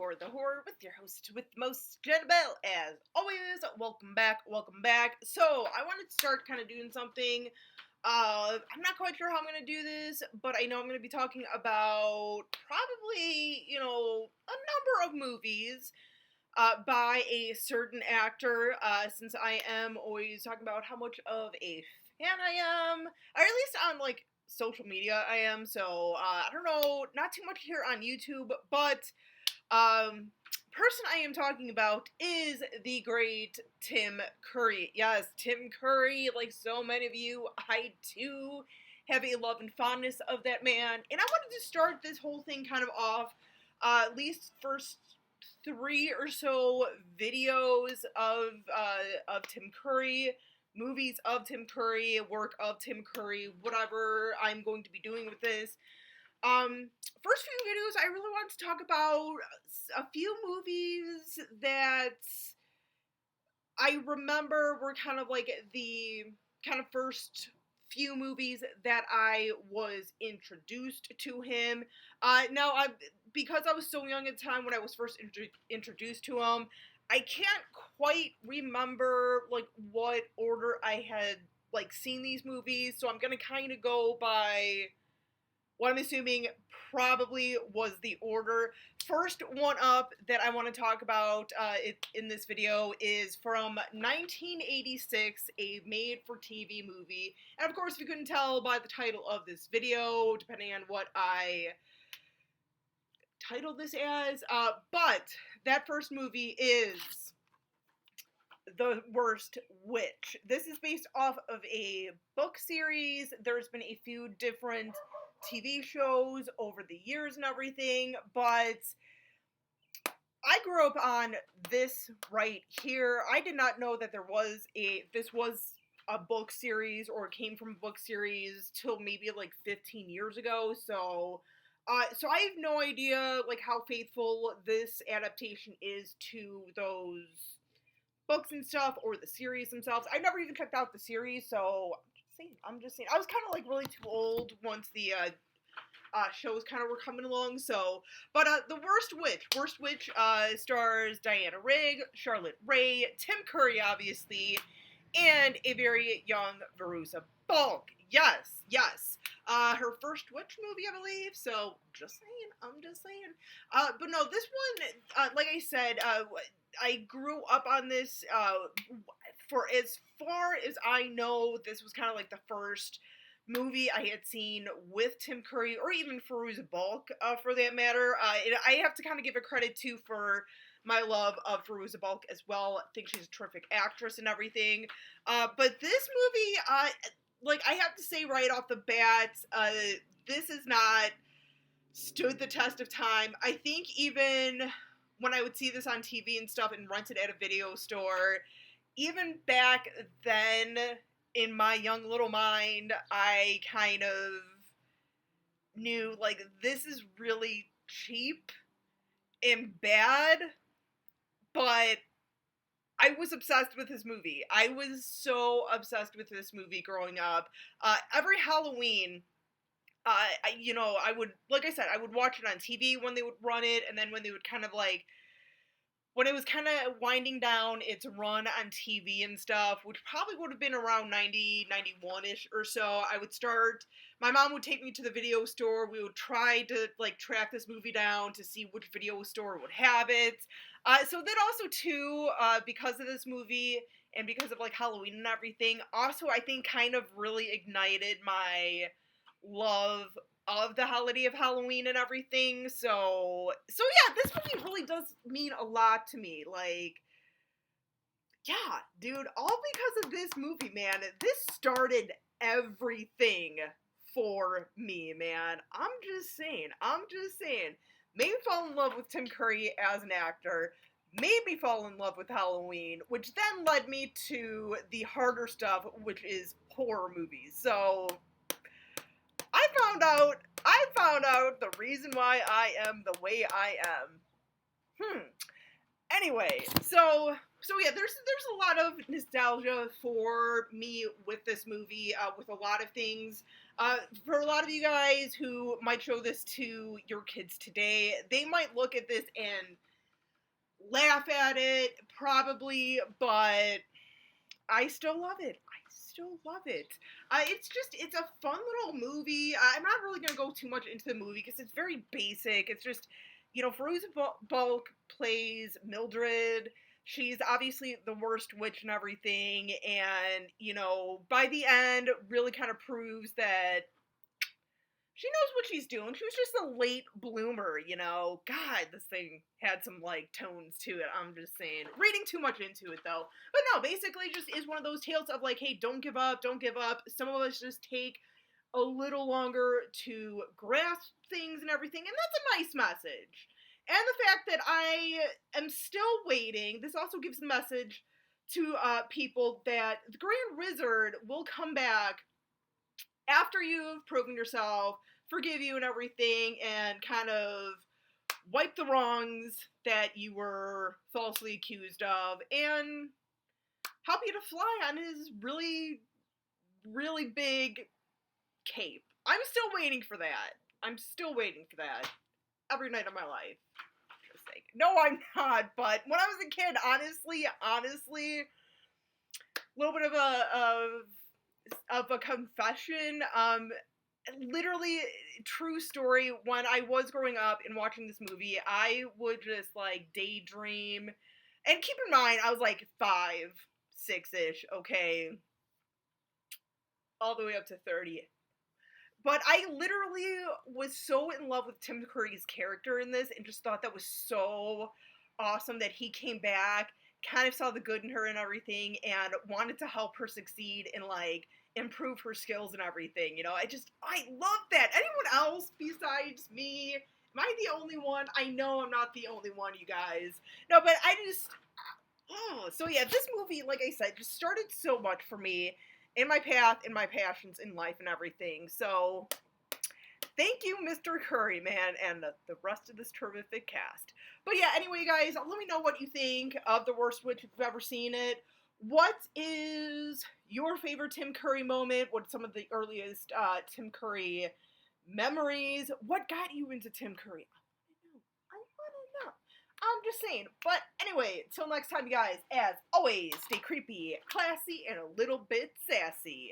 for the horror with your host with the most, Jenna Bell. As always, welcome back, welcome back. So, I wanted to start kind of doing something. I'm not quite sure how I'm going to do this, but I know I'm going to be talking about probably, a number of movies by a certain actor, since I am always talking about how much of a fan I am, or at least on, social media I am, so, I don't know, not too much here on YouTube, but, person I am talking about is the great Tim Curry. Yes, Tim Curry, like so many of you, I too have a love and fondness of that man, and I wanted to start this whole thing kind of off, at least first 3 or so videos of Tim Curry, movies of Tim Curry, work of Tim Curry, whatever I'm going to be doing with this. First few videos, I really wanted to talk about a few movies that I remember were kind of like the kind of first few movies that I was introduced to him. Because I was so young at the time when I was first introduced to him, I can't quite remember what order I had seen these movies, so I'm gonna kind of go by what I'm assuming probably was the order. First one up that I want to talk about in this video is from 1986, a made-for-TV movie. And of course, if you couldn't tell by the title of this video, depending on what I titled this as, but that first movie is The Worst Witch. This is based off of a book series. There's been a few different TV shows over the years and everything, but I grew up on this right here. I did not know that this was a book series or came from a book series till maybe 15 years ago, so I have no idea how faithful this adaptation is to those books and stuff or the series themselves. I never even checked out the series, so I'm just saying. I was kind of really too old once the shows kind of were coming along. So, but The Worst Witch stars Diana Rigg, Charlotte Rae, Tim Curry, obviously, and a very young Veruza Balk. Yes. Her first witch movie, I believe. So, I'm just saying. But no, this one, like I said, I grew up on this, for as far as I know, this was kind of the first movie I had seen with Tim Curry, or even Veruza Balk, for that matter. I have to kind of give a credit, too, for my love of Veruza Balk as well. I think she's a terrific actress and everything. But this movie, I have to say right off the bat, this has not stood the test of time. I think even when I would see this on TV and stuff and rent it at a video store, even back then, in my young little mind, I kind of knew, this is really cheap and bad, but I was obsessed with this movie. I was so obsessed with this movie growing up. Every Halloween, I would, like I said, I would watch it on TV when they would run it, and then when they would kind of when it was kind of winding down its run on TV and stuff, which probably would have been around 90, 91-ish or so, my mom would take me to the video store. We would try to, track this movie down to see which video store would have it. So then also, too, because of this movie, and because of, Halloween and everything, also, I think, kind of really ignited my love of the holiday of Halloween and everything, so yeah, this movie really does mean a lot to me, yeah, dude, all because of this movie, man. This started everything for me, man. I'm just saying, made me fall in love with Tim Curry as an actor, made me fall in love with Halloween, which then led me to the harder stuff, which is horror movies, so I found out the reason why I am the way I am. Anyway, so yeah, there's a lot of nostalgia for me with this movie, with a lot of things. For a lot of you guys who might show this to your kids today, they might look at this and laugh at it, probably, but I still love it. I still love it. It's a fun little movie. I'm not really going to go too much into the movie because it's very basic. It's just, Fairuza Balk plays Mildred. She's obviously the worst witch and everything. And, by the end, really kind of proves that she knows what she's doing. She was just a late bloomer, God, this thing had some, tones to it. I'm just saying. Reading too much into it, though. But no, basically just is one of those tales of, hey, don't give up, don't give up. Some of us just take a little longer to grasp things and everything, and that's a nice message. And the fact that I am still waiting, this also gives the message to people that the Grand Wizard will come back after you've proven yourself, forgive you and everything, and kind of wipe the wrongs that you were falsely accused of, and help you to fly on his really, really big cape. I'm still waiting for that. I'm still waiting for that. Every night of my life. Just saying. No, I'm not, but when I was a kid, honestly, a little bit of a confession. Literally, true story. When I was growing up and watching this movie, I would just daydream. And keep in mind, I was 5, 6-ish, okay, all the way up to 30. But I literally was so in love with Tim Curry's character in this and just thought that was so awesome that he came back, kind of saw the good in her and everything, and wanted to help her succeed and improve her skills and everything. I love that. Anyone else besides me? Am I the only one? I know I'm not the only one, you guys. No, but I just, so yeah, this movie, like I said, just started so much for me in my path, in my passions in life and everything. So thank you, Mr. Curry, man, and the rest of this terrific cast. But yeah, anyway, guys, let me know what you think of The Worst Witch if you've ever seen it. What is your favorite Tim Curry moment? What are some of the earliest Tim Curry memories? What got you into Tim Curry? I want to know. I'm just saying. But anyway, till next time, you guys, as always, stay creepy, classy, and a little bit sassy.